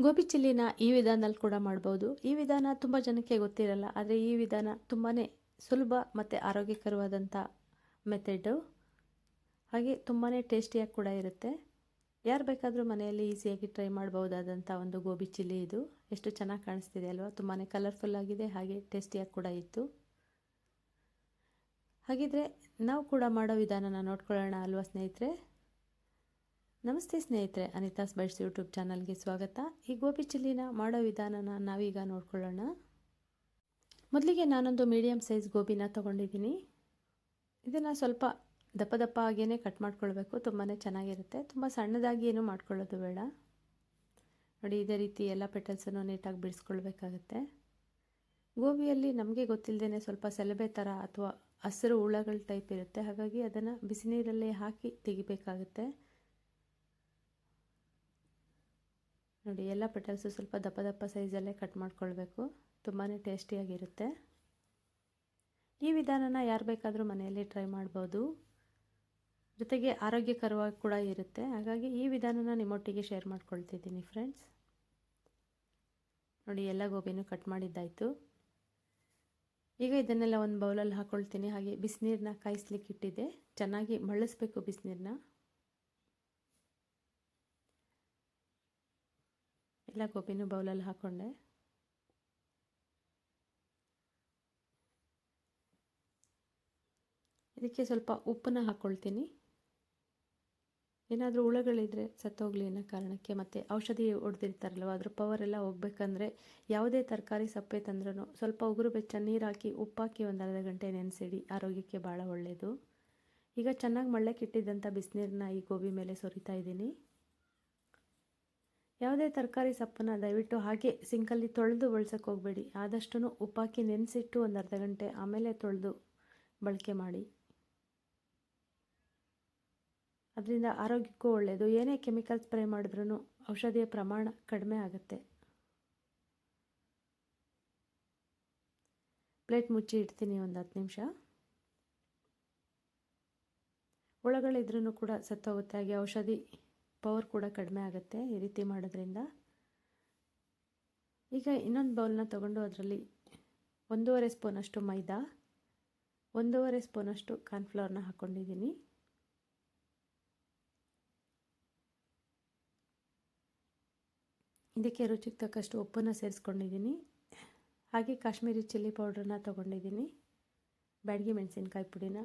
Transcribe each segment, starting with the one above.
ಗೋಬಿ ಚಿಲ್ಲಿನ ಈ ವಿಧಾನದಲ್ಲಿ ಕೂಡ ಮಾಡ್ಬೋದು. ಈ ವಿಧಾನ ತುಂಬ ಜನಕ್ಕೆ ಗೊತ್ತಿರಲ್ಲ, ಆದರೆ ಈ ವಿಧಾನ ತುಂಬಾ ಸುಲಭ ಮತ್ತು ಆರೋಗ್ಯಕರವಾದಂಥ ಮೆಥಡು. ಹಾಗೆ ತುಂಬಾ ಟೇಸ್ಟಿಯಾಗಿ ಕೂಡ ಇರುತ್ತೆ. ಯಾರು ಬೇಕಾದರೂ ಮನೆಯಲ್ಲಿ ಈಸಿಯಾಗಿ ಟ್ರೈ ಮಾಡ್ಬೋದಾದಂಥ ಒಂದು ಗೋಬಿ ಚಿಲ್ಲಿ ಇದು. ಎಷ್ಟು ಚೆನ್ನಾಗಿ ಕಾಣಿಸ್ತಿದೆ ಅಲ್ವಾ, ತುಂಬಾ ಕಲರ್ಫುಲ್ ಆಗಿದೆ, ಹಾಗೆ ಟೇಸ್ಟಿಯಾಗಿ ಕೂಡ ಇತ್ತು. ಹಾಗಿದ್ರೆ ನಾವು ಕೂಡ ಮಾಡೋ ವಿಧಾನನ ನೋಡ್ಕೊಳ್ಳೋಣ ಅಲ್ವಾ ಸ್ನೇಹಿತರೆ. ನಮಸ್ತೆ ಸ್ನೇಹಿತರೆ, ಅನಿತಾಸ್ ಬೈಟ್ಸ್ ಯೂಟ್ಯೂಬ್ ಚಾನಲ್ಗೆ ಸ್ವಾಗತ. ಈ ಗೋಬಿ ಚಿಲ್ಲಿನ ಮಾಡೋ ವಿಧಾನನ ನಾವೀಗ ನೋಡ್ಕೊಳ್ಳೋಣ. ಮೊದಲಿಗೆ ನಾನೊಂದು ಮೀಡಿಯಮ್ ಸೈಜ್ ಗೋಬಿನ ತೊಗೊಂಡಿದ್ದೀನಿ. ಇದನ್ನು ಸ್ವಲ್ಪ ದಪ್ಪ ದಪ್ಪ ಆಗೇ ಕಟ್ ಮಾಡ್ಕೊಳ್ಬೇಕು, ತುಂಬಾ ಚೆನ್ನಾಗಿರುತ್ತೆ. ತುಂಬ ಸಣ್ಣದಾಗಿ ಏನು ಮಾಡ್ಕೊಳ್ಳೋದು ಬೇಡ. ನೋಡಿ, ಇದೇ ರೀತಿ ಎಲ್ಲ ಪೆಟಲ್ಸನ್ನು ನೀಟಾಗಿ ಬಿಡಿಸ್ಕೊಳ್ಬೇಕಾಗತ್ತೆ. ಗೋಬಿಯಲ್ಲಿ ನಮಗೆ ಗೊತ್ತಿಲ್ಲದೇ ಸ್ವಲ್ಪ ಸೆಲಬೆ ಥರ ಅಥವಾ ಹಸಿರು ಹುಳಗಳ ಟೈಪ್ ಇರುತ್ತೆ, ಹಾಗಾಗಿ ಅದನ್ನು ಬಿಸಿ ನೀರಲ್ಲೇ ಹಾಕಿ ತೆಗಿಬೇಕಾಗುತ್ತೆ. ನೋಡಿ, ಎಲ್ಲ ಪೆಟಲ್ಸು ಸ್ವಲ್ಪ ದಪ್ಪ ದಪ್ಪ ಸೈಜಲ್ಲೇ ಕಟ್ ಮಾಡ್ಕೊಳ್ಬೇಕು, ತುಂಬಾ ಟೇಸ್ಟಿಯಾಗಿರುತ್ತೆ. ಈ ವಿಧಾನನ ಯಾರು ಬೇಕಾದರೂ ಮನೆಯಲ್ಲಿ ಟ್ರೈ ಮಾಡ್ಬೋದು, ಜೊತೆಗೆ ಆರೋಗ್ಯಕರವಾಗಿ ಕೂಡ ಇರುತ್ತೆ. ಹಾಗಾಗಿ ಈ ವಿಧಾನನ ನಿಮ್ಮೊಟ್ಟಿಗೆ ಶೇರ್ ಮಾಡ್ಕೊಳ್ತಿದ್ದೀನಿ ಫ್ರೆಂಡ್ಸ್. ನೋಡಿ, ಎಲ್ಲ ಗೋಬಿನೂ ಕಟ್ ಮಾಡಿದ್ದಾಯಿತು. ಈಗ ಇದನ್ನೆಲ್ಲ ಒಂದು ಬೌಲಲ್ಲಿ ಹಾಕ್ಕೊಳ್ತೀನಿ. ಹಾಗೆ ಬಿಸಿನೀರನ್ನ ಕಾಯಿಸ್ಲಿಕ್ಕೆ ಇಟ್ಟಿದ್ದೆ, ಚೆನ್ನಾಗಿ ಮಳ್ಳಿಸ್ಬೇಕು ಬಿಸಿನೀರನ್ನ. ಎಲ್ಲ ಗೋಬಿನೂ ಬೌಲಲ್ಲಿ ಹಾಕ್ಕೊಂಡೆ. ಇದಕ್ಕೆ ಸ್ವಲ್ಪ ಉಪ್ಪನ್ನ ಹಾಕ್ಕೊಳ್ತೀನಿ. ಏನಾದರೂ ಹುಳಗಳಿದ್ರೆ ಸತ್ತೋಗಲಿ ಅನ್ನೋ ಕಾರಣಕ್ಕೆ, ಮತ್ತು ಔಷಧಿ ಹೊಡೆದಿರ್ತಾರಲ್ವ, ಅದ್ರ ಪವರೆಲ್ಲ ಹೋಗ್ಬೇಕಂದ್ರೆ ಯಾವುದೇ ತರಕಾರಿ ಸಪ್ಪೆ ತಂದ್ರೂ ಸ್ವಲ್ಪ ಉಗುರು ಬೆಚ್ಚ ನೀರು ಹಾಕಿ ಉಪ್ಪಾಕಿ ಒಂದು ಅರ್ಧ ಗಂಟೆ ನೆನೆಸಿಡಿ, ಆರೋಗ್ಯಕ್ಕೆ ಭಾಳ ಒಳ್ಳೆಯದು. ಈಗ ಚೆನ್ನಾಗಿ ಮಳ್ಳಕ್ಕೆ ಇಟ್ಟಿದ್ದಂಥ ಬಿಸಿನೀರನ್ನ ಈ ಗೋಬಿ ಮೇಲೆ ಸೊರಿತಾ ಇದ್ದೀನಿ. ಯಾವುದೇ ತರಕಾರಿ ಸಪ್ಪನ್ನು ದಯವಿಟ್ಟು ಹಾಗೆ ಸಿಂಕಲ್ಲಿ ತೊಳೆದು ಬಳಸೋಕ್ಕೆ ಹೋಗಬೇಡಿ. ಆದಷ್ಟು ಉಪ್ಪಾಕಿ ನೆನೆಸಿಟ್ಟು ಒಂದು ಅರ್ಧ ಗಂಟೆ ಆಮೇಲೆ ತೊಳೆದು ಬಳಕೆ ಮಾಡಿ. ಅದರಿಂದ ಆರೋಗ್ಯಕ್ಕೂ ಒಳ್ಳೆಯದು. ಏನೇ ಕೆಮಿಕಲ್ ಸ್ಪ್ರೇ ಮಾಡಿದ್ರೂ ಔಷಧಿಯ ಪ್ರಮಾಣ ಕಡಿಮೆ ಆಗುತ್ತೆ. ಪ್ಲೇಟ್ ಮುಚ್ಚಿ ಇಡ್ತೀನಿ ಒಂದು 10 ನಿಮಿಷ. ಹುಳಗಳಿದ್ರೂ ಕೂಡ ಸತ್ತೋಗುತ್ತೆ, ಹಾಗೆ ಔಷಧಿ ಪವರ್ ಕೂಡ ಕಡಿಮೆ ಆಗುತ್ತೆ ಈ ರೀತಿ ಮಾಡೋದ್ರಿಂದ. ಈಗ ಇನ್ನೊಂದು ಬೌಲ್ನ ತೊಗೊಂಡು ಅದರಲ್ಲಿ 1.5 ಸ್ಪೂನಷ್ಟು ಮೈದಾ, 1.5 ಸ್ಪೂನಷ್ಟು ಕಾರ್ನ್ಫ್ಲವರ್ನ ಹಾಕ್ಕೊಂಡಿದ್ದೀನಿ. ಇದಕ್ಕೆ ರುಚಿಗೆ ತಕ್ಕಷ್ಟು ಉಪ್ಪನ್ನು ಸೇರಿಸ್ಕೊಂಡಿದ್ದೀನಿ. ಹಾಗೆ ಕಾಶ್ಮೀರಿ ಚಿಲ್ಲಿ ಪೌಡ್ರನ್ನ ತೊಗೊಂಡಿದ್ದೀನಿ, ಬ್ಯಾಡಗಿ ಮೆಣಸಿನ್ಕಾಯಿ ಪುಡಿನ,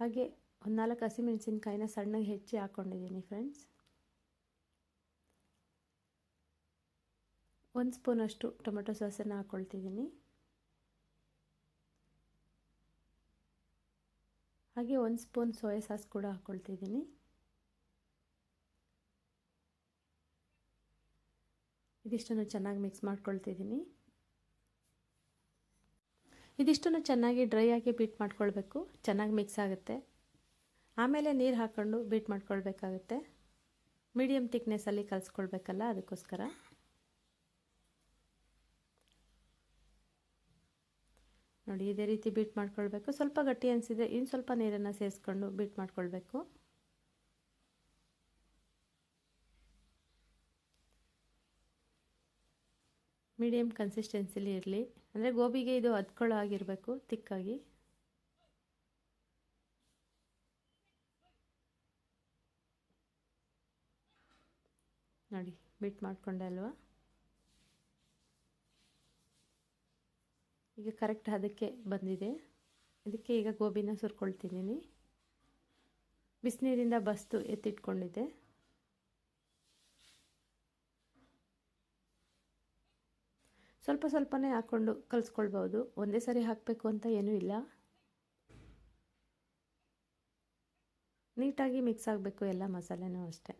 ಹಾಗೆ ಒಂದು 4 ಹಸಿಮೆಣಸಿನ್ಕಾಯಿನ ಸಣ್ಣಗೆ ಹೆಚ್ಚಿ ಹಾಕ್ಕೊಂಡಿದ್ದೀನಿ ಫ್ರೆಂಡ್ಸ್. 1 ಸ್ಪೂನಷ್ಟು ಟೊಮೆಟೊ ಸಾಸನ್ನು ಹಾಕ್ಕೊಳ್ತಿದ್ದೀನಿ. ಹಾಗೆ 1 ಸ್ಪೂನ್ ಸೋಯಾ ಸಾಸ್ ಕೂಡ ಹಾಕ್ಕೊಳ್ತಿದ್ದೀನಿ. ಇದಿಷ್ಟನ್ನು ಚೆನ್ನಾಗಿ ಮಿಕ್ಸ್ ಮಾಡ್ಕೊಳ್ತಿದ್ದೀನಿ. ಇದಿಷ್ಟನ್ನು ಚೆನ್ನಾಗಿ ಡ್ರೈ ಆಗಿ ಬೀಟ್ ಮಾಡ್ಕೊಳ್ಬೇಕು, ಚೆನ್ನಾಗಿ ಮಿಕ್ಸ್ ಆಗುತ್ತೆ. ಆಮೇಲೆ ನೀರು ಹಾಕ್ಕೊಂಡು ಬೀಟ್ ಮಾಡ್ಕೊಳ್ಬೇಕಾಗುತ್ತೆ. ಮೀಡಿಯಮ್ ಥಿಕ್ನೆಸ್ಸಲ್ಲಿ ಕಲಿಸ್ಕೊಳ್ಬೇಕಲ್ಲ, ಅದಕ್ಕೋಸ್ಕರ. ನೋಡಿ, ಇದೇ ರೀತಿ ಬೀಟ್ ಮಾಡ್ಕೊಳ್ಬೇಕು. ಸ್ವಲ್ಪ ಗಟ್ಟಿ ಅನಿಸಿದರೆ ಇನ್ನು ಸ್ವಲ್ಪ ನೀರನ್ನು ಸೇರಿಸ್ಕೊಂಡು ಬೀಟ್ ಮಾಡ್ಕೊಳ್ಬೇಕು. ಮೀಡಿಯಮ್ ಕನ್ಸಿಸ್ಟೆನ್ಸಿಲಿ ಇರಲಿ, ಅಂದರೆ ಗೋಬಿಗೆ ಇದು ಅದ್ಕೊಳ್ಳೋ ಆಗಿರಬೇಕು, ತಿಕ್ಕಾಗಿ. ನೋಡಿ, ಬೀಟ್ ಮಾಡಿಕೊಂಡೆ ಅಲ್ವಾ. ಈಗ ಕರೆಕ್ಟ್ ಅದಕ್ಕೆ ಬಂದಿದೆ. ಇದಕ್ಕೆ ಈಗ ಗೋಬಿನ ಸುರ್ಕೊಳ್ತಿದ್ದೀನಿ. ಬಿಸಿನೀರಿಂದ ಬಸ್ತು ಎತ್ತಿಟ್ಕೊಂಡಿದ್ದೆ. ಸ್ವಲ್ಪ ಸ್ವಲ್ಪನೇ ಹಾಕ್ಕೊಂಡು ಕಲಿಸ್ಕೊಳ್ಬೋದು, ಒಂದೇ ಸರಿ ಹಾಕಬೇಕು ಅಂತ ಏನೂ ಇಲ್ಲ. ನೀಟಾಗಿ ಮಿಕ್ಸ್ ಆಗಬೇಕು ಎಲ್ಲ ಮಸಾಲೆನೂ ಅಷ್ಟೇ.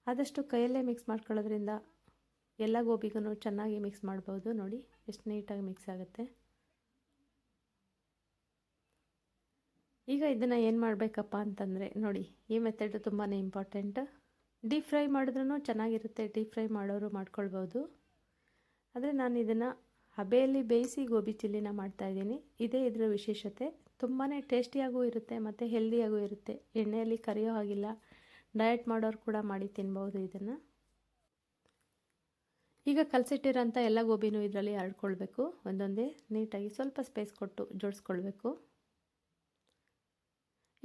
ಆದಷ್ಟು ಕೈಯಲ್ಲೇ ಮಿಕ್ಸ್ ಮಾಡ್ಕೊಳ್ಳೋದ್ರಿಂದ ಎಲ್ಲ ಗೋಬಿಗೂ ಚೆನ್ನಾಗಿ ಮಿಕ್ಸ್ ಮಾಡ್ಬೋದು. ನೋಡಿ, ಎಷ್ಟು ನೀಟಾಗಿ ಮಿಕ್ಸ್ ಆಗುತ್ತೆ. ಈಗ ಇದನ್ನು ಏನು ಮಾಡಬೇಕಪ್ಪ ಅಂತಂದರೆ, ನೋಡಿ, ಈ ಮೆಥಡ್ ತುಂಬಾ ಇಂಪಾರ್ಟೆಂಟ್. ಡೀಪ್ ಫ್ರೈ ಮಾಡಿದ್ರೂ ಚೆನ್ನಾಗಿರುತ್ತೆ, ಡೀಪ್ ಫ್ರೈ ಮಾಡೋರು ಮಾಡ್ಕೊಳ್ಬೋದು. ಆದರೆ ನಾನು ಇದನ್ನು ಹಬೆಯಲ್ಲಿ ಬೇಯಿಸಿ ಗೋಬಿ ಚಿಲ್ಲಿನ ಮಾಡ್ತಾಯಿದ್ದೀನಿ. ಇದೇ ಇದರ ವಿಶೇಷತೆ. ತುಂಬಾ ಟೇಸ್ಟಿಯಾಗೂ ಇರುತ್ತೆ ಮತ್ತು ಹೆಲ್ದಿಯಾಗೂ ಇರುತ್ತೆ. ಎಣ್ಣೆಯಲ್ಲಿ ಕರಿಯೋ ಹಾಗಿಲ್ಲ, ಡಯಟ್ ಮಾಡೋರು ಕೂಡ ಮಾಡಿ ತಿನ್ಬೋದು ಇದನ್ನು. ಈಗ ಕಲಸಿಟ್ಟಿರೋಂಥ ಎಲ್ಲ ಗೋಬಿನೂ ಇದರಲ್ಲಿ ಹರಡ್ಕೊಳ್ಬೇಕು. ಒಂದೊಂದೇ ನೀಟಾಗಿ ಸ್ವಲ್ಪ ಸ್ಪೇಸ್ ಕೊಟ್ಟು ಜೋಡಿಸ್ಕೊಳ್ಬೇಕು.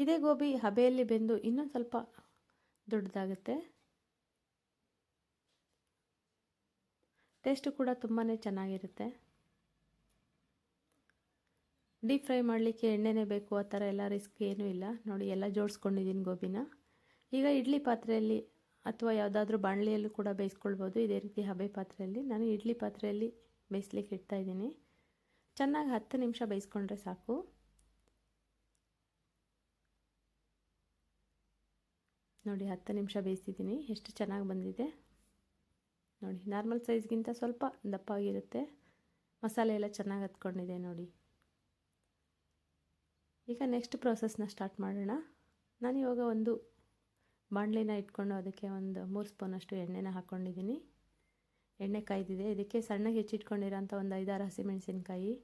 ಇದೇ ಗೋಬಿ ಹಬೆಯಲ್ಲಿ ಬೆಂದು ಇನ್ನೊಂದು ಸ್ವಲ್ಪ ದೊಡ್ಡದಾಗುತ್ತೆ. ಟೇಸ್ಟು ಕೂಡ ತುಂಬಾ ಚೆನ್ನಾಗಿರುತ್ತೆ. ಡೀಪ್ ಫ್ರೈ ಮಾಡಲಿಕ್ಕೆ ಎಣ್ಣೆನೇ ಬೇಕು ಆ ಥರ ಎಲ್ಲ ರಿಸ್ಕ್ ಏನೂ ಇಲ್ಲ. ನೋಡಿ ಎಲ್ಲ ಜೋಡಿಸ್ಕೊಂಡಿದ್ದೀನಿ ಗೋಬಿನ. ಈಗ ಇಡ್ಲಿ ಪಾತ್ರೆಯಲ್ಲಿ ಅಥವಾ ಯಾವುದಾದ್ರೂ ಬಾಣಲೆಯಲ್ಲೂ ಕೂಡ ಬೇಯಿಸ್ಕೊಳ್ಬೋದು. ಇದೇ ರೀತಿ ಹಬೆ ಪಾತ್ರೆಯಲ್ಲಿ. ನಾನು ಇಡ್ಲಿ ಪಾತ್ರೆಯಲ್ಲಿ ಬೇಯಿಸ್ಲಿಕ್ಕೆ ಇಡ್ತಾಯಿದ್ದೀನಿ. ಚೆನ್ನಾಗಿ 10 ನಿಮಿಷ ಬೇಯಿಸ್ಕೊಂಡ್ರೆ ಸಾಕು. ನೋಡಿ 10 ನಿಮಿಷ ಬೇಯಿಸಿದ್ದೀನಿ. ಎಷ್ಟು ಚೆನ್ನಾಗಿ ಬಂದಿದೆ ನೋಡಿ. ನಾರ್ಮಲ್ ಸೈಜ್ಗಿಂತ ಸ್ವಲ್ಪ ದಪ್ಪಾಗಿರುತ್ತೆ. ಮಸಾಲೆ ಎಲ್ಲ ಚೆನ್ನಾಗಿ ಹತ್ಕೊಂಡಿದೆ ನೋಡಿ. ಈಗ ನೆಕ್ಸ್ಟ್ ಪ್ರೋಸೆಸ್ನ ಸ್ಟಾರ್ಟ್ ಮಾಡೋಣ. ನಾನಿವಾಗ ಒಂದು ಬಾಣಲಿನ ಇಟ್ಕೊಂಡು ಅದಕ್ಕೆ ಒಂದು 3 ಸ್ಪೂನಷ್ಟು ಎಣ್ಣೆನ ಹಾಕ್ಕೊಂಡಿದ್ದೀನಿ. ಎಣ್ಣೆ ಕಾಯ್ದಿದೆ. ಇದಕ್ಕೆ ಸಣ್ಣಗೆ ಹೆಚ್ಚಿಟ್ಕೊಂಡಿರೋಂಥ ಒಂದು 5-6 ಹಸಿಮೆಣಸಿನ್ಕಾಯಿ,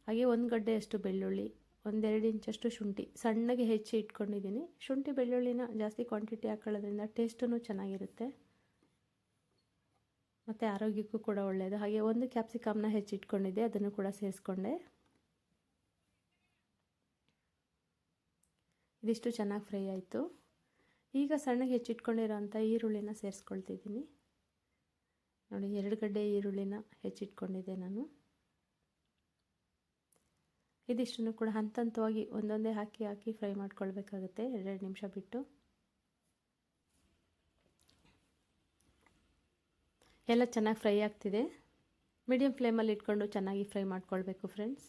ಹಾಗೆ 1 ಗಡ್ಡೆಯಷ್ಟು ಬೆಳ್ಳುಳ್ಳಿ, 1-2 ಇಂಚಷ್ಟು ಶುಂಠಿ ಸಣ್ಣಗೆ ಹೆಚ್ಚಿ ಇಟ್ಕೊಂಡಿದ್ದೀನಿ. ಶುಂಠಿ ಬೆಳ್ಳುಳ್ಳಿನ ಜಾಸ್ತಿ ಕ್ವಾಂಟಿಟಿ ಹಾಕೊಳ್ಳೋದ್ರಿಂದ ಟೇಸ್ಟೂ ಚೆನ್ನಾಗಿರುತ್ತೆ ಮತ್ತು ಆರೋಗ್ಯಕ್ಕೂ ಕೂಡ ಒಳ್ಳೆಯದು. ಹಾಗೆ 1 ಕ್ಯಾಪ್ಸಿಕಮ್ನ ಹೆಚ್ಚಿಟ್ಕೊಂಡಿದ್ದೆ, ಅದನ್ನು ಕೂಡ ಸೇರಿಸ್ಕೊಂಡೆ. ಇದಿಷ್ಟು ಚೆನ್ನಾಗಿ ಫ್ರೈ ಆಯಿತು. ಈಗ ಸಣ್ಣಗೆ ಹೆಚ್ಚಿಟ್ಕೊಂಡಿರೋಂಥ ಈರುಳ್ಳಿನ ಸೇರಿಸ್ಕೊಳ್ತಿದ್ದೀನಿ. ನೋಡಿ 2 ಗಡ್ಡೆ ಈರುಳ್ಳಿನ ಹೆಚ್ಚಿಟ್ಕೊಂಡಿದ್ದೆ ನಾನು. ಇದಿಷ್ಟನ್ನು ಕೂಡ ಹಂತ ಹಂತವಾಗಿ ಒಂದೊಂದೇ ಹಾಕಿ ಫ್ರೈ ಮಾಡ್ಕೊಳ್ಬೇಕಾಗುತ್ತೆ 2 ನಿಮಿಷ ಬಿಟ್ಟು. ಎಲ್ಲ ಚೆನ್ನಾಗಿ ಫ್ರೈ ಆಗ್ತಿದೆ. ಮೀಡಿಯಮ್ ಫ್ಲೇಮಲ್ಲಿ ಇಟ್ಕೊಂಡು ಚೆನ್ನಾಗಿ ಫ್ರೈ ಮಾಡ್ಕೊಳ್ಬೇಕು ಫ್ರೆಂಡ್ಸ್.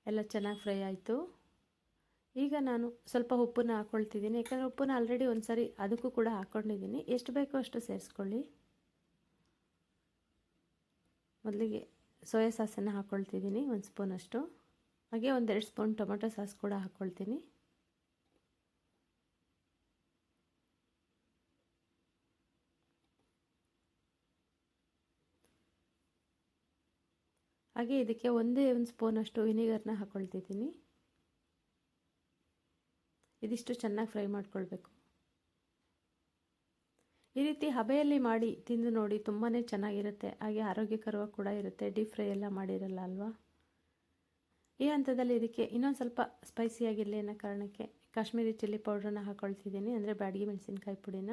ಎಲ್ಲ ಚೆನ್ನಾಗಿ ಫ್ರೈ ಆಯಿತು. ಈಗ ನಾನು ಸ್ವಲ್ಪ ಉಪ್ಪನ್ನ ಹಾಕ್ಕೊಳ್ತಿದ್ದೀನಿ. ಯಾಕಂದರೆ ಉಪ್ಪನ್ನ ಆಲ್ರೆಡಿ ಒಂದು ಸಾರಿ ಅದಕ್ಕೂ ಕೂಡ ಹಾಕ್ಕೊಂಡಿದ್ದೀನಿ. ಎಷ್ಟು ಬೇಕೋ ಅಷ್ಟು ಸೇರಿಸ್ಕೊಳ್ಳಿ. ಮೊದಲಿಗೆ ಸೋಯಾ ಸಾಸನ್ನು ಹಾಕ್ಕೊಳ್ತಿದ್ದೀನಿ 1 ಸ್ಪೂನಷ್ಟು. ಹಾಗೆ 1-2 ಸ್ಪೂನ್ ಟೊಮೆಟೊ ಸಾಸ್ ಕೂಡ ಹಾಕ್ಕೊಳ್ತೀನಿ. ಹಾಗೆ ಇದಕ್ಕೆ 1 ಸ್ಪೂನಷ್ಟು ವಿನಿಗರ್ನ ಹಾಕ್ಕೊಳ್ತಿದ್ದೀನಿ. ಇದಿಷ್ಟು ಚೆನ್ನಾಗಿ ಫ್ರೈ ಮಾಡ್ಕೊಳ್ಬೇಕು. ಈ ರೀತಿ ಹಬೆಯಲ್ಲಿ ಮಾಡಿ ತಿಂದು ನೋಡಿ, ತುಂಬಾ ಚೆನ್ನಾಗಿರುತ್ತೆ. ಹಾಗೆ ಆರೋಗ್ಯಕರವಾಗಿ ಕೂಡ ಇರುತ್ತೆ. ಡೀಪ್ ಫ್ರೈ ಎಲ್ಲ ಮಾಡಿರಲ್ಲ ಅಲ್ವಾ. ಈ ಹಂತದಲ್ಲಿ ಇದಕ್ಕೆ ಇನ್ನೊಂದು ಸ್ವಲ್ಪ ಸ್ಪೈಸಿಯಾಗಿರಲಿ ಅನ್ನೋ ಕಾರಣಕ್ಕೆ ಕಾಶ್ಮೀರಿ ಚಿಲ್ಲಿ ಪೌಡ್ರನ್ನ ಹಾಕ್ಕೊಳ್ತಿದ್ದೀನಿ, ಅಂದರೆ ಬ್ಯಾಡಗಿ ಮೆಣಸಿನ್ಕಾಯಿ ಪುಡಿನ.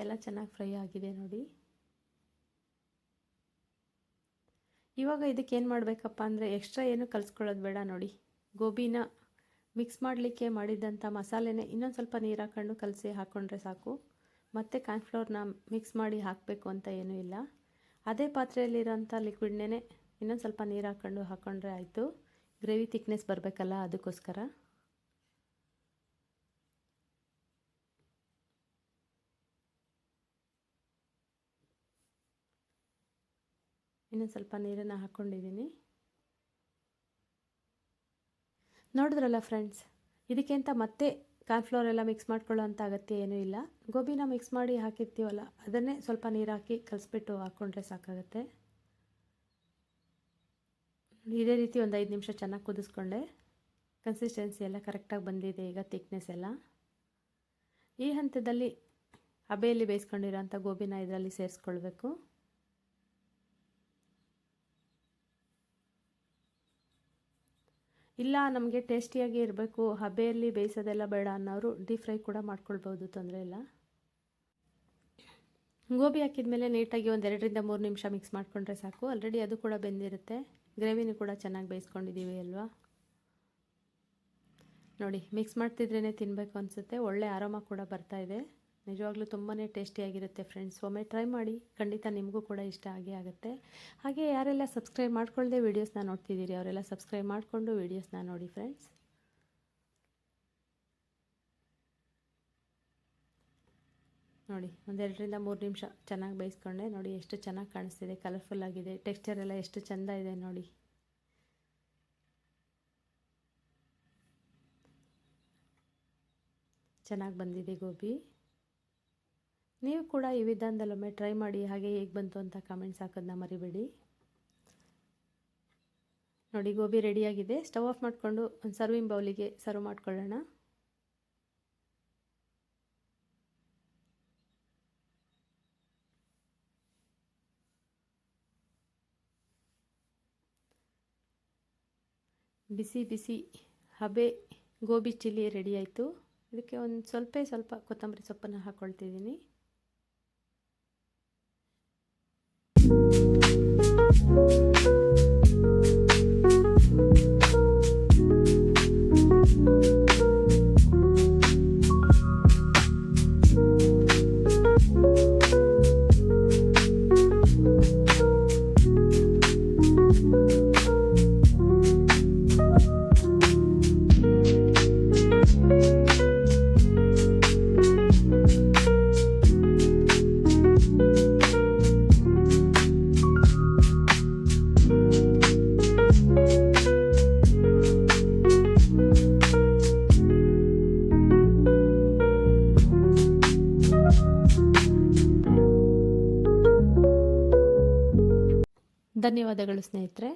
ಎಲ್ಲ ಚೆನ್ನಾಗಿ ಫ್ರೈ ಆಗಿದೆ ನೋಡಿ. ಇವಾಗ ಇದಕ್ಕೆ ಏನು ಮಾಡಬೇಕಪ್ಪ ಅಂದರೆ ಎಕ್ಸ್ಟ್ರಾ ಏನು ಕಲಿಸ್ಕೊಳ್ಳೋದು ಬೇಡ ನೋಡಿ. ಗೋಬಿನ ಮಿಕ್ಸ್ ಮಾಡಲಿಕ್ಕೆ ಮಾಡಿದ್ದಂಥ ಮಸಾಲೆನೇ ಇನ್ನೊಂದು ಸ್ವಲ್ಪ ನೀರು ಹಾಕ್ಕೊಂಡು ಕಲಸಿ ಹಾಕ್ಕೊಂಡ್ರೆ ಸಾಕು. ಮತ್ತು ಕಾರ್ನ್ಫ್ಲೋರ್ನ ಮಿಕ್ಸ್ ಮಾಡಿ ಹಾಕಬೇಕು ಅಂತ ಏನೂ ಇಲ್ಲ. ಅದೇ ಪಾತ್ರೆಯಲ್ಲಿರೋಂಥ ಲಿಕ್ವಿಡ್ನೇ ಇನ್ನೊಂದು ಸ್ವಲ್ಪ ನೀರು ಹಾಕ್ಕೊಂಡ್ರೆ ಆಯಿತು. ಗ್ರೇವಿ ಥಿಕ್ನೆಸ್ ಬರಬೇಕಲ್ಲ, ಅದಕ್ಕೋಸ್ಕರ. ಇನ್ನೊಂದು ಸ್ವಲ್ಪ ನೀರನ್ನು ಹಾಕ್ಕೊಂಡಿದ್ದೀನಿ. ನೋಡಿದ್ರಲ್ಲ ಫ್ರೆಂಡ್ಸ್, ಇದಕ್ಕಿಂತ ಮತ್ತೆ ಕಾರ್ನ್ಫ್ಲೋರ್ ಎಲ್ಲ ಮಿಕ್ಸ್ ಮಾಡ್ಕೊಳ್ಳೋ ಅಂಥ ಅಗತ್ಯ ಏನೂ ಇಲ್ಲ. ಗೋಬಿನ ಮಿಕ್ಸ್ ಮಾಡಿ ಹಾಕಿರ್ತೀವಲ್ಲ, ಅದನ್ನೇ ಸ್ವಲ್ಪ ನೀರು ಹಾಕಿ ಕಲಿಸ್ಬಿಟ್ಟು ಹಾಕ್ಕೊಂಡ್ರೆ ಸಾಕಾಗುತ್ತೆ. ಇದೇ ರೀತಿ ಒಂದು 5 ನಿಮಿಷ ಚೆನ್ನಾಗಿ ಕುದಿಸ್ಕೊಂಡೆ. ಕನ್ಸಿಸ್ಟೆನ್ಸಿ ಎಲ್ಲ ಕರೆಕ್ಟಾಗಿ ಬಂದಿದೆ ಈಗ, ಥಿಕ್ನೆಸ್ ಎಲ್ಲ. ಈ ಹಂತದಲ್ಲಿ ಹಬೆಯಲ್ಲಿ ಬೇಯಿಸ್ಕೊಂಡಿರೋಂಥ ಗೋಬಿನ ಇದರಲ್ಲಿ ಸೇರಿಸ್ಕೊಳ್ಬೇಕು. ಇಲ್ಲ ನಮಗೆ ಟೇಸ್ಟಿಯಾಗಿ ಇರಬೇಕು, ಹಬೆಯಲ್ಲಿ ಬೇಯಿಸೋದೆಲ್ಲ ಬೇಡ ಅನ್ನೋರು ಡೀಪ್ ಫ್ರೈ ಕೂಡ ಮಾಡ್ಕೊಳ್ಬೋದು, ತೊಂದರೆ ಇಲ್ಲ. ಗೋಬಿ ಹಾಕಿದ ಮೇಲೆ ನೀಟಾಗಿ 1-2-3 ನಿಮಿಷ ಮಿಕ್ಸ್ ಮಾಡಿಕೊಂಡ್ರೆ ಸಾಕು. ಆಲ್ರೆಡಿ ಅದು ಕೂಡ ಬೆಂದಿರುತ್ತೆ. ಗ್ರೇವಿನೂ ಕೂಡ ಚೆನ್ನಾಗಿ ಬೇಯಿಸ್ಕೊಂಡಿದ್ದೀವಿ ಅಲ್ವಾ. ನೋಡಿ, ಮಿಕ್ಸ್ ಮಾಡ್ತಿದ್ರೇ ತಿನ್ನಬೇಕು ಅನಿಸುತ್ತೆ. ಒಳ್ಳೆ ಆರಾಮ ಕೂಡ ಬರ್ತಾಯಿದೆ. ನಿಜವಾಗ್ಲೂ ತುಂಬಾ ಟೇಸ್ಟಿಯಾಗಿರುತ್ತೆ ಫ್ರೆಂಡ್ಸ್. ಒಮ್ಮೆ ಟ್ರೈ ಮಾಡಿ, ಖಂಡಿತ ನಿಮಗೂ ಕೂಡ ಇಷ್ಟ ಆಗೇ ಆಗುತ್ತೆ. ಹಾಗೆ ಯಾರೆಲ್ಲ ಸಬ್ಸ್ಕ್ರೈಬ್ ಮಾಡ್ಕೊಳ್ಳದೆ ವೀಡಿಯೋಸ್ನ ನೋಡ್ತಿದ್ದೀರಿ ಅವರೆಲ್ಲ ಸಬ್ಸ್ಕ್ರೈಬ್ ಮಾಡಿಕೊಂಡು ವೀಡಿಯೋಸ್ನ ನೋಡಿ ಫ್ರೆಂಡ್ಸ್. ನೋಡಿ, 1-2-3 ನಿಮಿಷ ಚೆನ್ನಾಗಿ ಬೇಯಿಸ್ಕೊಂಡೆ. ನೋಡಿ ಎಷ್ಟು ಚೆನ್ನಾಗಿ ಕಾಣಿಸ್ತಿದೆ, ಕಲರ್ಫುಲ್ ಆಗಿದೆ. ಟೆಕ್ಸ್ಚರ್ ಎಲ್ಲ ಎಷ್ಟು ಚೆಂದ ಇದೆ ನೋಡಿ. ಚೆನ್ನಾಗಿ ಬಂದಿದೆ ಗೋಬಿ. ನೀವು ಕೂಡ ಈ ವಿಧಾನದಲ್ಲೊಮ್ಮೆ ಟ್ರೈ ಮಾಡಿ, ಹಾಗೆ ಹೇಗೆ ಬಂತು ಅಂತ ಕಮೆಂಟ್ಸ್ ಹಾಕೋದನ್ನ ಮರಿಬೇಡಿ. ನೋಡಿ, ಗೋಬಿ ರೆಡಿಯಾಗಿದೆ. ಸ್ಟವ್ ಆಫ್ ಮಾಡಿಕೊಂಡು ಒಂದು ಸರ್ವಿಂಗ್ ಬೌಲಿಗೆ ಸರ್ವ್ ಮಾಡ್ಕೊಳ್ಳೋಣ. ಬಿಸಿ ಬಿಸಿ ಹಬೆ ಗೋಬಿ ಚಿಲ್ಲಿ ರೆಡಿ ಆಯಿತು. ಇದಕ್ಕೆ ಒಂದು ಸ್ವಲ್ಪ ಕೊತ್ತಂಬರಿ ಸೊಪ್ಪನ್ನು ಹಾಕ್ಕೊಳ್ತಿದ್ದೀನಿ. ಧನ್ಯವಾದಗಳು ಸ್ನೇಹಿತರೆ.